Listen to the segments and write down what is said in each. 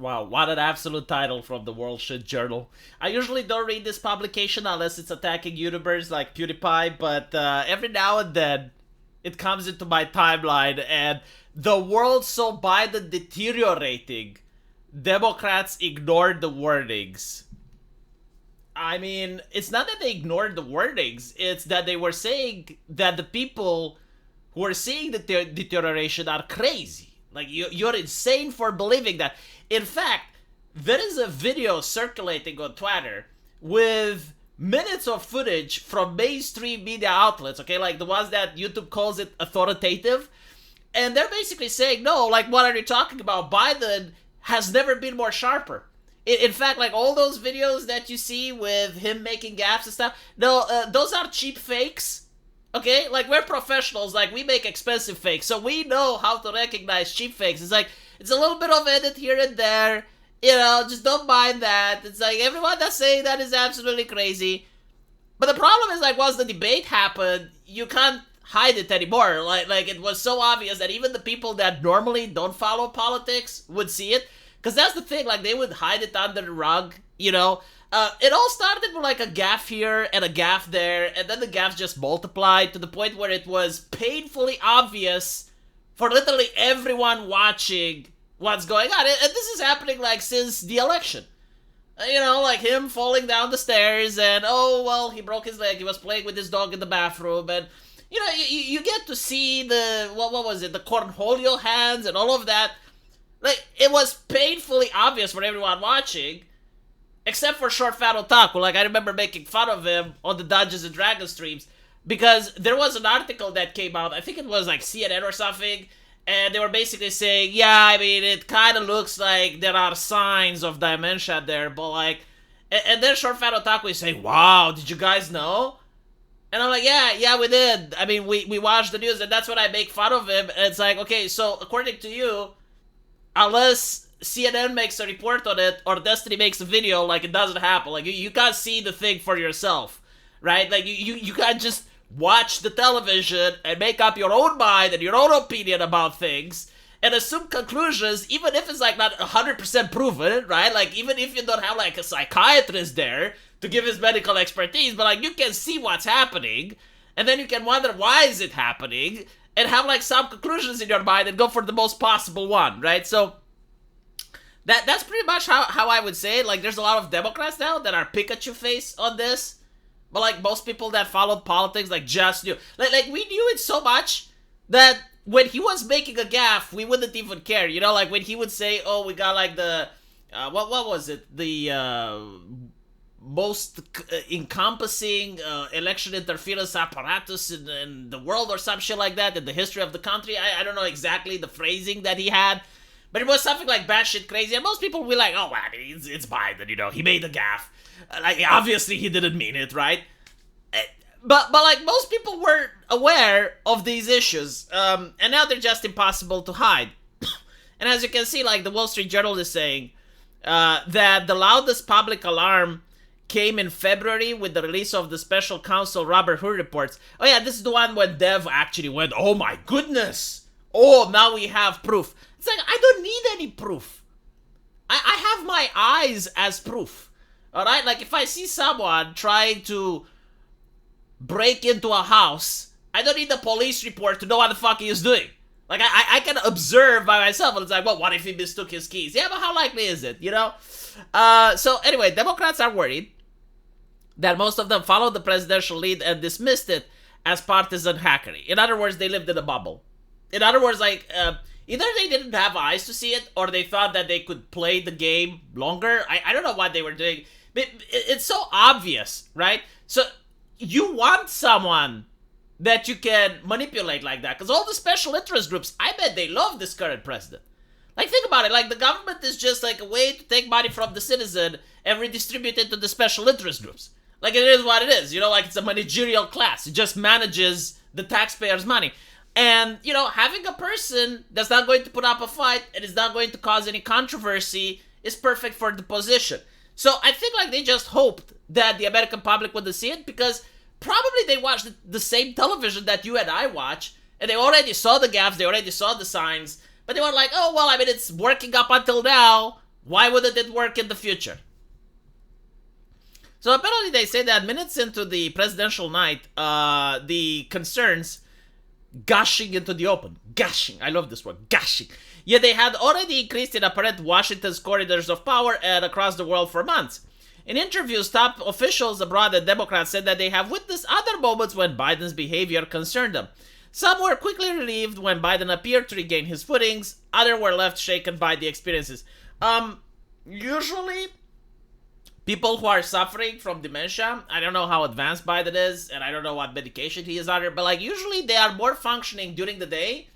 Wow, what an absolute title from the World Shit Journal. I usually don't read this publication unless it's attacking YouTubers like PewDiePie, but every now and then it comes into my timeline, and the world so Biden deteriorating, Democrats ignored the warnings. I mean, it's not that they ignored the warnings, it's that they were saying that the people who are seeing the deterioration are crazy. Like, you're insane for believing that. In fact, there is a video circulating on Twitter with minutes of footage from mainstream media outlets, okay, like the ones that YouTube calls it authoritative, and they're basically saying, no, like, what are you talking about? Biden has never been more sharper. In fact, like, all those videos that you see with him making gaffes and stuff, no, those are cheap fakes. Okay, like, we're professionals, like, we make expensive fakes, so we know how to recognize cheap fakes. It's like, it's a little bit of edit here and there, you know, just don't mind that. It's like, everyone that's saying that is absolutely crazy. But the problem is, like, once the debate happened, you can't hide it anymore. Like it was so obvious that even the people that normally don't follow politics would see it. Because that's the thing, like, they would hide it under the rug, you know? It all started with, like, a gaffe here and a gaffe there, and then the gaffes just multiplied to the point where it was painfully obvious for literally everyone watching what's going on. And this is happening, like, since the election. You know, like him falling down the stairs, and, oh, well, he broke his leg, he was playing with his dog in the bathroom, and, you know, you get to see the, what was it, the cornholio hands and all of that. Like, it was painfully obvious for everyone watching, except for Short Fat Otaku. Like, I remember making fun of him on the Dungeons and Dragons streams, because there was an article that came out, I think it was like CNN or something, and they were basically saying, yeah, I mean, it kind of looks like there are signs of dementia there, but like, and then Short Fat Otaku is saying, wow, did you guys know? And I'm like, yeah, we did. I mean, we watched the news, and that's when I make fun of him, and it's like, okay, so according to you, unless CNN makes a report on it or Destiny makes a video, like, it doesn't happen. Like, you can't see the thing for yourself, right? Like, you can't just watch the television and make up your own mind and your own opinion about things and assume conclusions, even if it's, like, not 100% proven, right? Like, even if you don't have, like, a psychiatrist there to give his medical expertise, but, like, you can see what's happening, and then you can wonder why is it happening, and have, like, some conclusions in your mind and go for the most possible one, right? So, that's pretty much how I would say it. Like, there's a lot of Democrats now that are Pikachu face on this, but, like, most people that followed politics, like, just knew. Like we knew it so much that when he was making a gaffe, we wouldn't even care, you know? Like, when he would say, oh, we got, like, the, what was it? The, most encompassing election interference apparatus in the world or some shit like that in the history of the country. I don't know exactly the phrasing that he had, but it was something like batshit crazy, and most people were like, oh, well, I mean, it's Biden, you know, he made a gaffe. Like, obviously he didn't mean it, right? But like, most people weren't aware of these issues, and now they're just impossible to hide. And as you can see, like, the Wall Street Journal is saying that the loudest public alarm came in February with the release of the special counsel Robert Hur reports. Oh yeah, this is the one when Dev actually went, oh my goodness, oh, now we have proof. It's like, I don't need any proof. I have my eyes as proof. Alright, like, if I see someone trying to break into a house, I don't need the police report to know what the fuck he is doing. Like, I can observe by myself, and it's like, well, what if he mistook his keys? Yeah, but how likely is it, you know? So anyway, Democrats are worried that most of them followed the presidential lead and dismissed it as partisan hackery. In other words, they lived in a bubble. In other words, like, either they didn't have eyes to see it, or they thought that they could play the game longer. I don't know what they were doing. But it's so obvious, right? So you want someone that you can manipulate like that. Because all the special interest groups, I bet they love this current president. Like, think about it. Like, the government is just like a way to take money from the citizen and redistribute it to the special interest groups. Like, it is what it is. You know, like, it's a managerial class. It just manages the taxpayers' money. And, you know, having a person that's not going to put up a fight and is not going to cause any controversy is perfect for the position. So I think, like, they just hoped that the American public wouldn't see it, because probably they watched the same television that you and I watch, and they already saw the gaffes, they already saw the signs, but they were like, oh, well, I mean, it's working up until now. Why wouldn't it work in the future? So apparently they say that minutes into the presidential night, the concerns gushing into the open. Gushing. I love this word. Gushing. Yeah, they had already increased in apparent Washington's corridors of power and across the world for months. In interviews, top officials abroad and Democrats said that they have witnessed other moments when Biden's behavior concerned them. Some were quickly relieved when Biden appeared to regain his footings. Others were left shaken by the experiences. Usually, people who are suffering from dementia, I don't know how advanced Biden is, and I don't know what medication he is under, but like usually they are more functioning during the day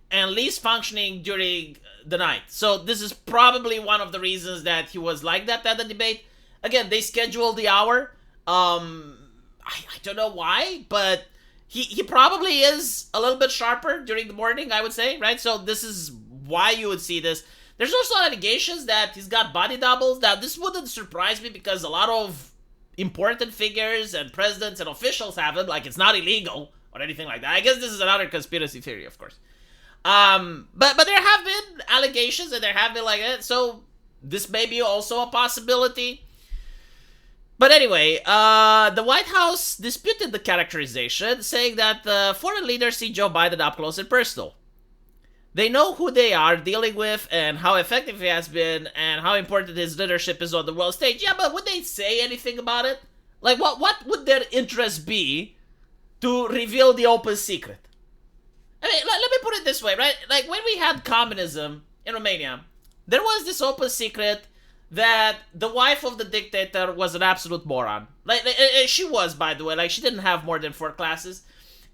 and least functioning during the night. So this is probably one of the reasons that he was like that at the debate. Again, they scheduled the hour. I don't know why, but he probably is a little bit sharper during the morning, I would say, right? So this is why you would see this. There's also allegations that he's got body doubles. Now, this wouldn't surprise me because a lot of important figures and presidents and officials have them. Like, it's not illegal or anything like that. I guess this is another conspiracy theory, of course. But there have been allegations and there have been like that. So this may be also a possibility. But anyway, the White House disputed the characterization, saying that foreign leaders see Joe Biden up close and personal. They know who they are dealing with and how effective he has been and how important his leadership is on the world stage. Yeah, but would they say anything about it? Like, what would their interest be to reveal the open secret? I mean, let me put it this way, right? Like, when we had communism in Romania, there was this open secret that the wife of the dictator was an absolute moron. Like, she was, by the way. Like, she didn't have more than 4 classes.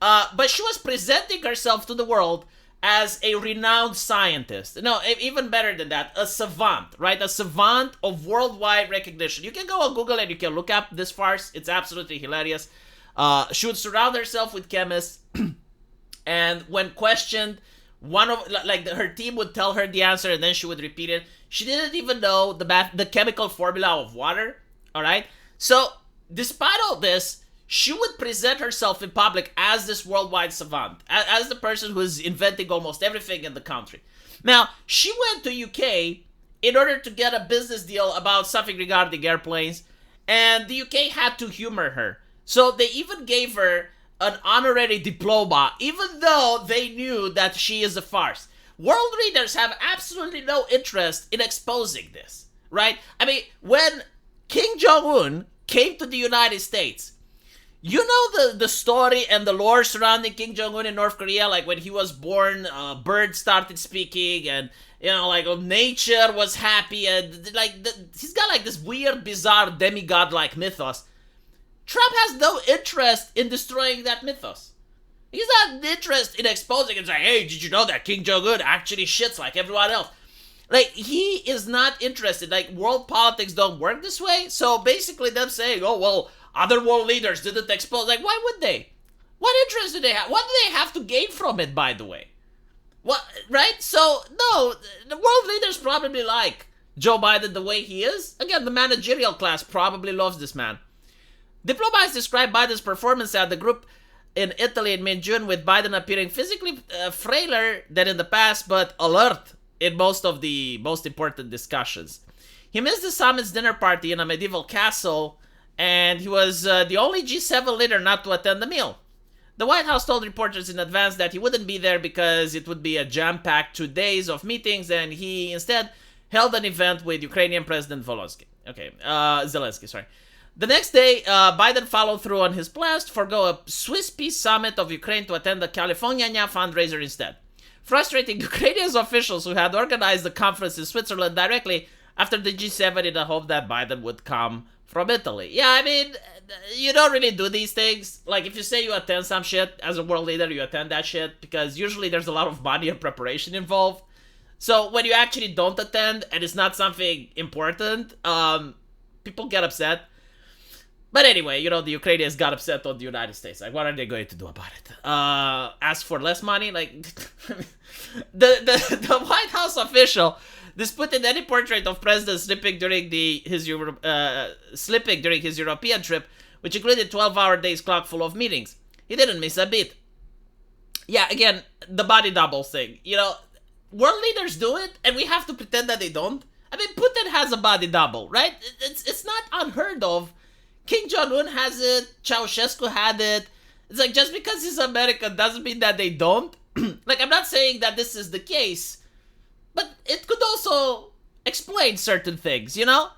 But she was presenting herself to the world as a renowned scientist. No, even better than that, a savant, right? A savant of worldwide recognition. You can go on Google and you can look up this farce. It's absolutely hilarious. She would surround herself with chemists, and when questioned, her team would tell her the answer and then she would repeat it. She didn't even know the chemical formula of water, all right? So, despite all this, she would present herself in public as this worldwide savant, as the person who is inventing almost everything in the country. Now, she went to UK in order to get a business deal about something regarding airplanes, and the UK had to humor her. So they even gave her an honorary diploma, even though they knew that she is a farce. World leaders have absolutely no interest in exposing this, right? I mean, when Kim Jong-un came to the United States, you know the story and the lore surrounding Kim Jong-un in North Korea, like when he was born, birds started speaking, and you know, like nature was happy, and like he's got like this weird, bizarre demigod-like mythos. Trump has no interest in destroying that mythos. He's not interested in exposing and saying, "Hey, did you know that Kim Jong-un actually shits like everyone else?" Like, he is not interested. Like, world politics don't work this way. So basically, them saying, "Oh well, other world leaders didn't expose." Like, why would they? What interest do they have? What do they have to gain from it, by the way? What, right? So, no, the world leaders probably like Joe Biden the way he is. Again, the managerial class probably loves this man. Diplomats described Biden's performance at the group in Italy in mid-June, with Biden appearing physically frailer than in the past, but alert in most of the most important discussions. He missed the summit's dinner party in a medieval castle, and he was the only G7 leader not to attend the meal. The White House told reporters in advance that he wouldn't be there because it would be a jam-packed 2 days of meetings, and he instead held an event with Ukrainian President Zelensky, sorry. The next day, Biden followed through on his plans to forgo a Swiss peace summit of Ukraine to attend the California fundraiser instead, frustrating Ukrainian officials who had organized the conference in Switzerland directly after the G7 in the hope that Biden would come from Italy. Yeah, I mean, you don't really do these things. Like, if you say you attend some shit as a world leader, you attend that shit, because usually there's a lot of money and preparation involved. So when you actually don't attend and it's not something important, people get upset. But anyway, you know, the Ukrainians got upset on the United States. Like, what are they going to do about it? Ask for less money? Like, the White House official disputed any portrait of President slipping during his European trip, which included 12-hour days clock full of meetings. He didn't miss a beat. Yeah, again, the body double thing. You know, world leaders do it, and we have to pretend that they don't. I mean, Putin has a body double, right? It's not unheard of. Kim Jong-un has it. Ceausescu had it. It's like, just because he's American doesn't mean that they don't. Like, I'm not saying that this is the case, but it could also explain certain things, you know?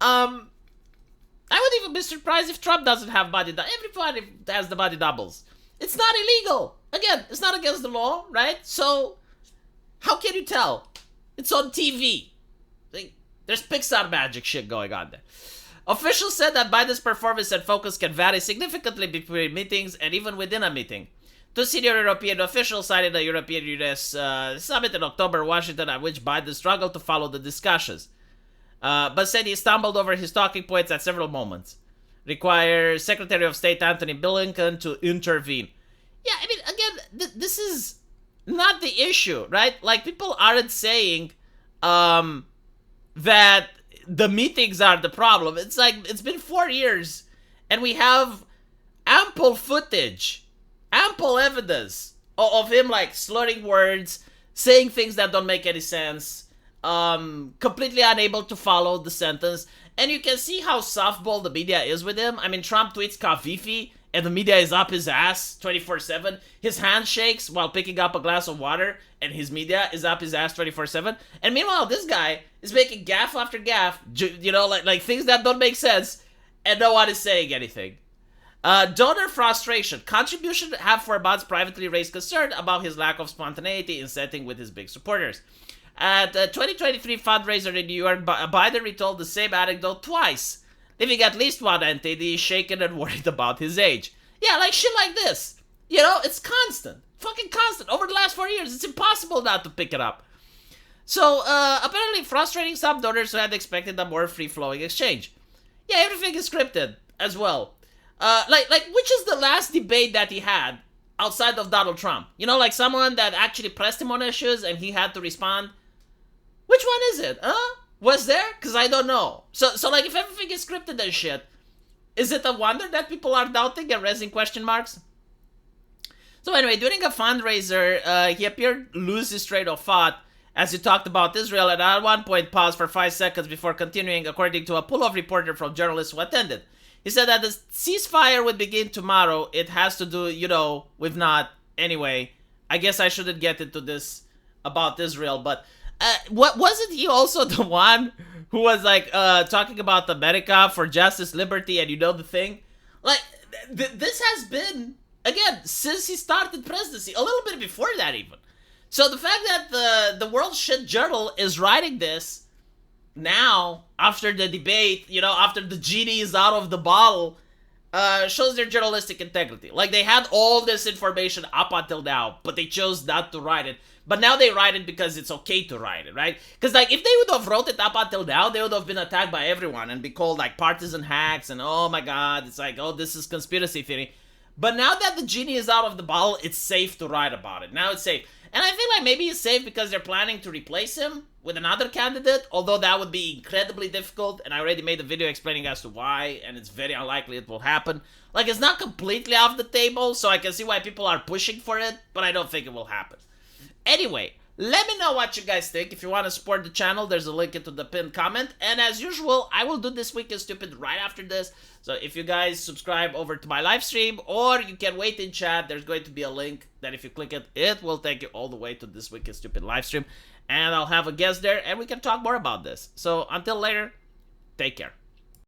I would even be surprised if Trump doesn't have body doubles. Everybody has the body doubles. It's not illegal. Again, it's not against the law, right? So, how can you tell? It's on TV. Like, there's Pixar magic shit going on there. Officials said that Biden's performance and focus can vary significantly between meetings and even within a meeting. Two senior European officials cited the European-US summit in October, Washington, at which Biden struggled to follow the discussions, but said he stumbled over his talking points at several moments. Requires Secretary of State Antony Blinken to intervene. Yeah, I mean, again, this is not the issue, right? Like, people aren't saying that the meetings are the problem. It's like, it's been 4 years, and we have ample footage, ample evidence of him, like, slurring words, saying things that don't make any sense, completely unable to follow the sentence. And you can see how softball the media is with him. I mean, Trump tweets Kavifi, and the media is up his ass 24/7. His hand shakes while picking up a glass of water, and his media is up his ass 24/7. And meanwhile, this guy is making gaffe after gaffe, you know, like things that don't make sense, and no one is saying anything. Donor frustration. Contribution have for months privately raised concern about his lack of spontaneity in setting with his big supporters. At a 2023 fundraiser in New York, Biden retold the same anecdote twice, leaving at least one entity shaken and worried about his age. Yeah, like shit like this. You know, it's constant. Fucking constant. Over the last 4 years, it's impossible not to pick it up. So, apparently frustrating some donors who had expected a more free-flowing exchange. Yeah, everything is scripted as well. Like, which is the last debate that he had outside of Donald Trump? You know, like someone that actually pressed him on issues and he had to respond? Which one is it, huh? Was there? Because I don't know. So like, if everything is scripted and shit, is it a wonder that people are doubting and raising question marks? So anyway, during a fundraiser, he appeared to lose his train of thought as he talked about Israel, and at one point paused for 5 seconds before continuing, according to a pool of reporters from journalists who attended. He said that the ceasefire would begin tomorrow. It has to do, you know, with not. Anyway, I guess I shouldn't get into this about Israel, but what wasn't he also the one who was like talking about America for justice, liberty, and you know the thing? Like, this has been, again, since he started presidency, a little bit before that even. So the fact that the World Shit Journal is writing this now, after the debate, you know, after the genie is out of the bottle, shows their journalistic integrity. Like, they had all this information up until now, but they chose not to write it. But now they write it because it's okay to write it, right? Because, like, if they would have wrote it up until now, they would have been attacked by everyone and be called, like, partisan hacks and, oh my god, it's like, oh, this is conspiracy theory. But now that the genie is out of the bottle, it's safe to write about it. Now it's safe. And I feel like maybe it's safe because they're planning to replace him with another candidate, although that would be incredibly difficult, and I already made a video explaining as to why, and it's very unlikely it will happen. Like, it's not completely off the table, so I can see why people are pushing for it, but I don't think it will happen. Anyway, let me know what you guys think. If you want to support the channel, there's a link into the pinned comment. And as usual, I will do This Week is Stupid right after this. So if you guys subscribe over to my live stream, or you can wait in chat, there's going to be a link that if you click it, it will take you all the way to This Week is Stupid live stream. And I'll have a guest there, and we can talk more about this. So until later, take care.